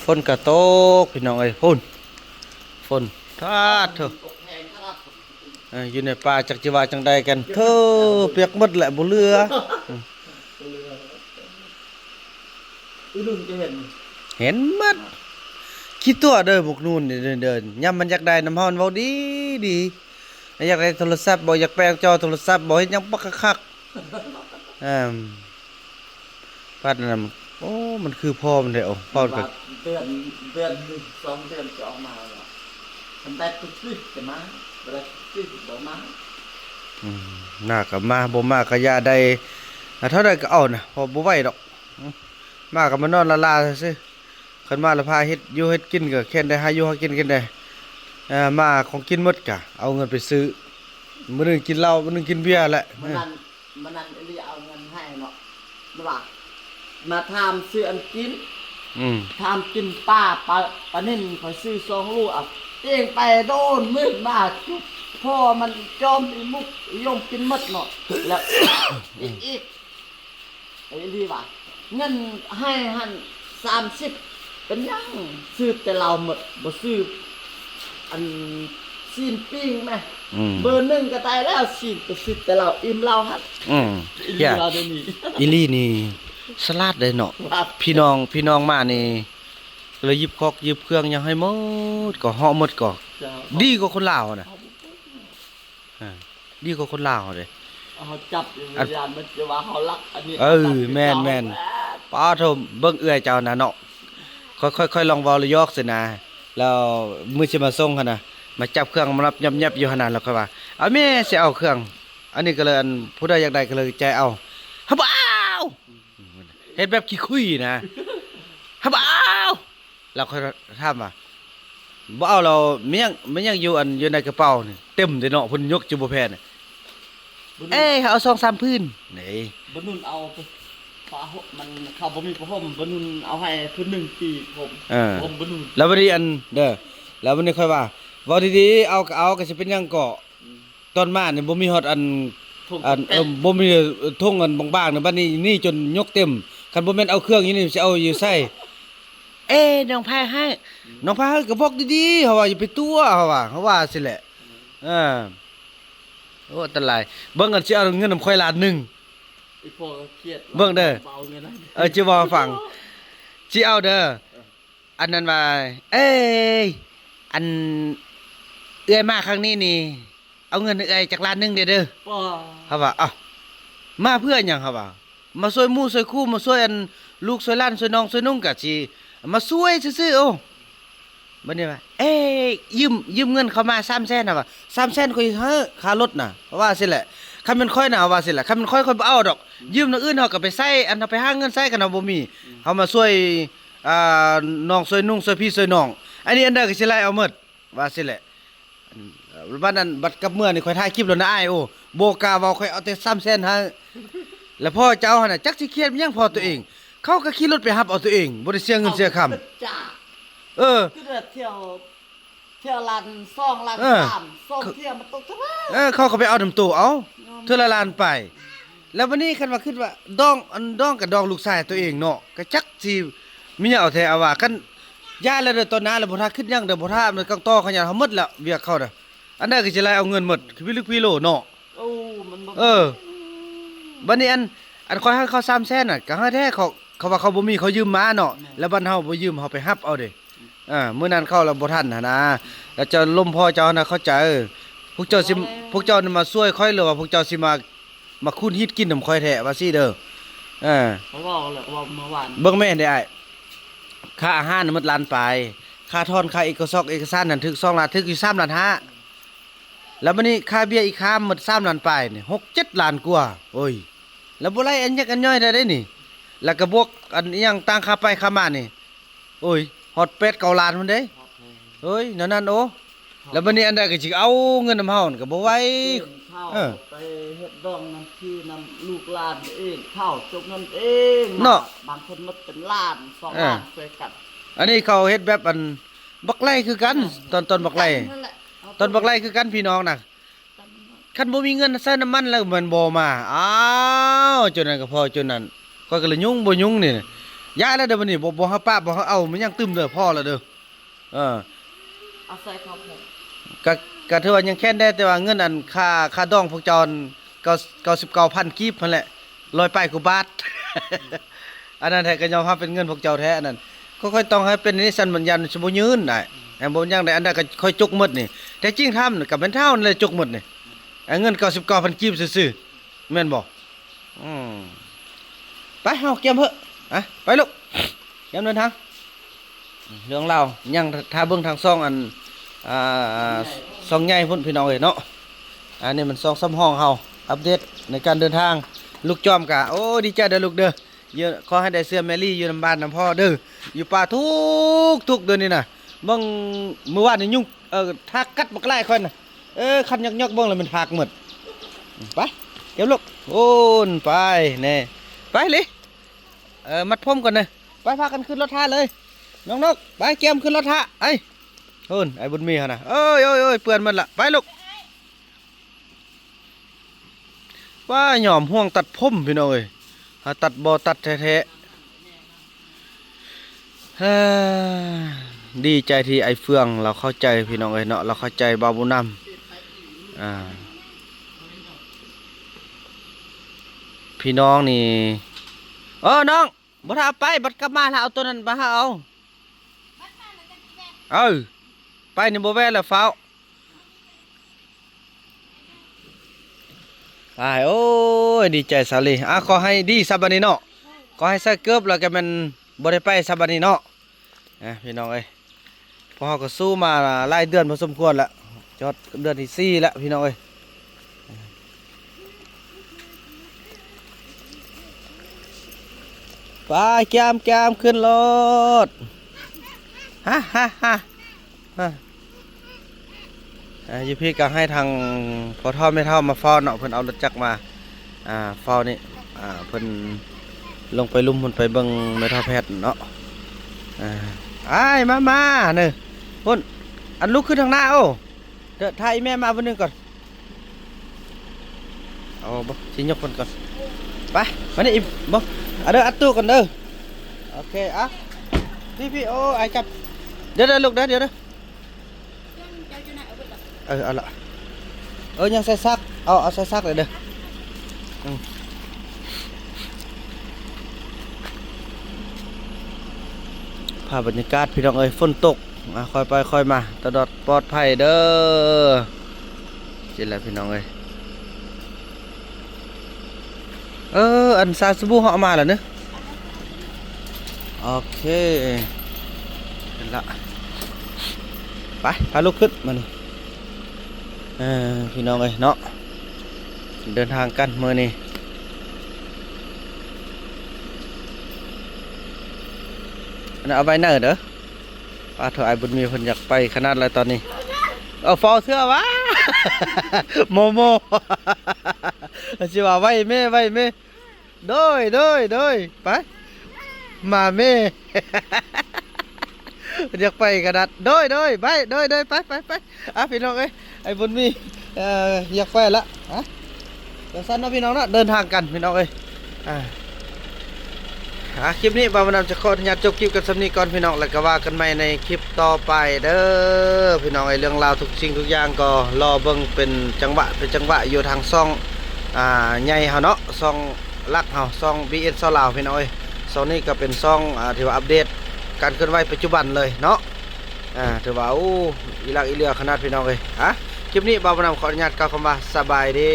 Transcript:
ฝนกระตกพี่น้องเอ้ยฝนทาดเถอะอยู่ในป่าจักจิว่าจังใดกันเธอเปียกหมดแหละบ่เหลือลุงจะเห็นเห็นหมดคิดตัวเด้อพวกนู้นนี่เดินยามมันอยากได้น้ำเฮามันเว้าดีอยากได้โทรศัพท์บ่อยากแปลงจอโทรศัพท์บ่เฮ็ดหยังปักคักๆพัดนั่นโอ้มันคือพ่อมันเด้อพ่อก็ เดือนหนึ่งสองเดือนจะออกมาแล้วมันได้ตุ๊กจะมาเวลาตุ๊กบอกมาน่าก็มาบ่มาก็อย่าได้เท่าใดก็เอานะพอบ่ไหวดอกมาก็มานอนละลาซื่อคันมาแล้วพาเฮ็ดอยู่เฮ็ดกินก็แค่นได้หาอยู่หากินได้มาของกินหมดกะเอาเงินไปซื้อมื้อนึงกินเหล้ามื้อนึงกินเบียร์แหละมันนั่นเอลี่เอาเงินให้เนาะระหว่างมาทำซื้ออันกินทำกินป้าปลานิ่นคอยซื้อ2 ลูกอ่ะเองไปโดนมืดมากพ่อมันจอมอีมุกยมกินหมดเนาะแล้วอีกไอ้ดีว่าเงินให้หัน30เป็นยังซื้อแต่เราหมดบ่ซื้ออันซีนปิ้งไหมเบอร์1ก็ตายแล้วซีนไปซื้อแต่เราอิ่มเราฮัดเฮียเราเดี๋ยวนี้อีลี่นี่สลัดได้เนาะพี่น้องมานี่เลยหยิบคอกหยิบเครื่องยังให้หมดก็เหาะหมดก็ดีกว่าคนลาวน่ะดีกว่าคนลาวเด้เขาจับอยู่ยานมันจะว่าเขาลักอันนี้แม่นป้าโทเบิ่งเอื้อยเจ้าน่ะเนาะค่อยลองเว้าระยอกสินะแล้วมื้อสิมาส่งหั่นน่ะมาจับเครื่องมารับยับๆอยู่หั่นน่ะแล้วค่อยว่าเอาแม่สิเอาเครื่องอันนี้ก็เลยอันผู้ใดอยากได้ก็เลยใจเอาฮับเอาเฮ็ดแบบขี้คุยนะฮับเอาแล้วค่อยถามว่าบ่เอาเรามันยังอยู่อยู่ในกระเป๋านี่เต็มเด้เนาะเพิ่นยกจุบ่แพ้นี่เอา2-3พื้นนี่บนุ่นเอาผ้าห่มมันเขาบ่มีผ้าห่มบนุ่นเอาให้พื้น1 ปีผมบนุ่นแล้ววันนี้อันเด้อแล้ววันนี้ค่อยว่าเว้าดีๆเอาก็สิเป็นหยังก็ตอนมานี่บ่มีฮอดอันบ่มีทงอันบางๆนี่บัดนี้นี่จนยกเต็มคันบ่แม่นเอาเครื่องอยู่นี่สิเอาอยู่ใส่น้องพายให้น้องพายให้ก็บอกดีๆเฮาว่าอย่าไปตัวเฮาว่าสิแหละโอ้อันตรายเบิ่งกันสิเอาเงินนำข่อยล้านหนึงอีพ่อก็เครียดเบิ่งเด้อสิเว้าฟังสิเอาเด้ออันนั้นว่าอันเอื้อยมาครั้งนี้นี่เอาเงินเอื้อยจากล้านหนึงเด้อเขาว่าอ้าวมาเพื่อหยังเขาว่ามาช่วยหมู่ช่วยคู่มาช่วยอันลูกช่วยหลานช่วยน้องช่วยนุ่งก็สิมาช่วยซื่อๆโอ้บัดนี้ว่ายืมเงินเขามา300,000น่ะว่า300,000ค่อยเฮ้อค่ารถน่ะว่าสิแหละคันเป็นค่อยน่ะว่าสิแหละคันเป็นค่อยบ่เอาดอกยืมนางอื่นเฮาก็ไปใช้อันเอาไปหาเงินใช้กันเฮาบ่มีเฮามาช่วยน้องช่วยนุ่งช่วยพี่ช่วยน้องอันนี้อันใดก็สิไล่เอาหมดว่าสิแหละบัดนั้นบัดกับเมื่อนี่ค่อยถ่ายคลิปแล้วนะอ้ายโอ้บ่กล้าเว้าค่อยเอาแต่300,000ฮะแล้วพ่อเจ้าหั่นน่ะจักสิเครียดยังพ่อตัวเองเขาก็ขี่รถไปรับเอาตัวเองบ่ได้เสียเงินเสียคำคือเที่ยวลาน2ลาน3ส่งเที่ยวมันตกทั้งเขาก็ไปเอาน้ำตู้เอาเทื่อละล้านไปแล้ววันนี้คันว่าคิดว่าดองกับดองลูกชายตัวเองเนาะก็จักสิมีหยังเอาแท้เอาว่าคันย่าแล้วเด้อตอนนั้นแล้วบ่ทันคิดหยังเด้อบ่ทันมันกังต่อขยันเฮาหมดแล้วเวียกเขาน่ะอันนั้นก็สิไล่เอาเงินหมดคือพี่ลึกพี่โลเนาะมันบัดนี้อันค่อยให้เขา300,000น่ะก็ให้แท้เขาว่าเขาบ่มีเขายืมมาเนาะแล้วบัดเฮาบ่ยืมเฮาไปรับเอาเด้มื้อนั้นเข้าแล้วบ่ทันหั่นนะแล้วเจ้าล่มพ่อเจ้าน่ะเข้าใจพวกเจ้านี่มาช่วยค่อยหรือว่าพวกเจ้าสิมาคูนฮิตกินนำค่อยแท้ว่าซี่เด้อเขาเว้าแหละว่าเมื่อวานเบิ่งแม่นได้อ้ายค่าอาหารมันล้านปลายค่าทอนค่าเอกสารนั่นถึก2ล้านถึกอยู่3ล้าน5แล้วบัดนี้ค่าเบี้ยอีกค่าหมด3ล้านปลายนี่6-7ล้านกว่าโอ้ยแล้วบ่ไล่อันยักอันย่อยได้นี่แล้วก็บวกอันอีหยังต่างค่าไปค่ามานี่โอ้ยฮอด8-9ล้านพุ่นเด้เฮ้ยนั่นโอ้แล้วบัดนี้อันใดก็สิเอาเงินนำเฮาก็บ่ไหวไปเฮ็ดดองน้ำที่นำลูกหลานเองเข้าจกเงินเองเนาะบางคนมันเป็นล้าน2ล้านช่วยกันอันนี้เขาเฮ็ดแบบอันบักไล่คือกันตอนบักไล่ตอนบักไล่คือกันพี่น้องน่ะคันบ่มีเงินใช้น้ำมันแล้วมันบ่มาอ้าวจนนั้นก็พอจนนั้นก็เลยยุ่งบ่ยุ่งนี่ ย้ายแล้วเด้อบัดนี้บ่เฮาป้าบ่เฮาเอามันยังตึมเด้อพ่อแล้วเด้อเออ เอาใส่ข้าวโพด ก็ถือว่ายังแค่นได้แต่ว่าเงินอันค่าดองพวกเจร99,000กีบนั่นแหละ100 กว่าบาท อันนั้นแท้ก็ยอมรับเป็นเงินพวกเจ้าแท้อันนั้นก็ค่อยต้องให้เป็นนิสันบัญญัติสิบ่ยืนได้แต่บ่ยังได้อันนั้นก็ค่อยจกหมดนี่แต่จริงทำก็เป็นเท่านั่นแหละจกหมดนี่เงิน99,000กีบซื่อๆแม่นบ่ไปเฮาเก็บเถอะไปลูกเตรียมเดินทางเรื่องเราวยังถ้าเบิ่งทางซ่องอันซ่องใหญ่พุ่นพี่น้องเอ้ยเนาะอันนี้มันซ่องซ้ำห้องเฮาอัปเดตในการเดินทางลูกจอมกะโอ้ดีใจเด้อลูกเด้อเยอะขอให้ได้เสื้อแมรี่อยู่นำบ้านนำพ่อเด้ออยู่ป่าทุกเดือนนี่น่ะเบิ่งเมื่อวานนี่ยุ่งทักกัดบักไล่ค่อยน่ะคันยกๆเบิ่งแล้วมันหักหมดไปเก็บลูกโอ้นไปแน่ไปเลยมัดผมก่อนนะไปพากันขึ้นรถท่าเลยน้องนกไปเกมขึ้นรถท่าไอ้โอ้นไอ้บุญมีฮะนะเอ้ยเปื่อนมันละไปลูกว่าหย่อมห่วงตัดผมพี่น้องเอ้ยตัดบ่ตัดแท้ๆดีใจที่ไอ้เฟืองเราเข้าใจพี่น้องเอ้ยเนาะเราเข้าใจบาบุญนำพี่น้องนี่น้องบ่ถ้าไปบัดกลับมาถ้าเอาตัวนั้นมาหาเอาไปนี่บ่แว่แล้วฟ้าวโอ้ยดีใจสาลีขอให้ดีซับบัดนี้เนาะขอให้ใส่เกือบแล้วก็มันบ่ได้ไปซับบัดนี้เนาะพี่น้องเอ้ยพอเฮาก็สู้มาหลายเดือนพอสมควรแล้วจอดเดือนที่4แล้วพี่น้องเอ้ยไปแกมขึ้นรถอยู่พี่ก็ให้ทางพอท่อไม่เท่ามาฟ้อนเนาะเพิ่นเอารถจักรมาฟ้อนนี่เพิ่นลงไปลุ่มเพิ่นไปเบิ่งไม่เท่าแพทย์เนาะมาเด้อพุ่นอันลุกขึ้นทางหน้าเดี๋ยวถ่ายแม่มาเพิ่นนึงก่อนเอาบ่สิยกเพิ่นก่อนไปมานี่อิ่มบ่เด้ออัดตู้ก่อนเด้อโอเคพี่โอ้ไอ้จับเดี๋ยวลูกเดี๋ยวเอาละยังใส่ซักเอาใส่ซักเลยเด้อภาพบรรยากาศพี่น้องเอ้ยฝนตกค่อยไปค่อยมาตลอดปลอดภัยเด้อจิแล้วพี่น้องเอ้ยอันซาสบู่เหาะมาแล้วเนอะโอเคเห็นละไปพาลูกขึ้นมานี่พี่น้องเอ้ยเนาะเดินทางกันมื้อนี้อันนั้นเอาไว้เนิ่นเด้อป้าเถอะไอ้บุญมีเพิ่นอยากไปขนาดอะไรตอนนี้ฟอเสื้อวะ โมสิว่าไว้แม่โดยไปมาแม่ อยากไปกระดัดโดยไปพี่น้องเอ้ยไอ้บุญมีอยากไปละเดี๋ยวสั้นนะพี่น้องนะเดินทางกันพี่น้องเอ้ยคลิปนี้บ่าวมันจะขออนุญาตจบคลิปกันสำนี้ก่อนพี่น้องแล้วก็ว่ากันใหม่ในคลิปต่อไปเด้อพี่น้องไอ้เรื่องราวทุกสิ่งทุกอย่างก็รอเบิ่งเป็นจังหวะอยู่ทางซ่องใหญ่เฮาเนาะซ่องลักเฮาซ่อง BN ซ่องลาวพี่น้องเอ้ยซ่องนี้ก็เป็นซ่องที่ว่าอัปเดตการเคลื่อนไหวปัจจุบันเลยเนาะถือว่าอีหลักอีเหลือขนาดพี่น้องเอ้ยคลิปนี้บ่าวมันขออนุญาตกล่าวคำว่าสบายดี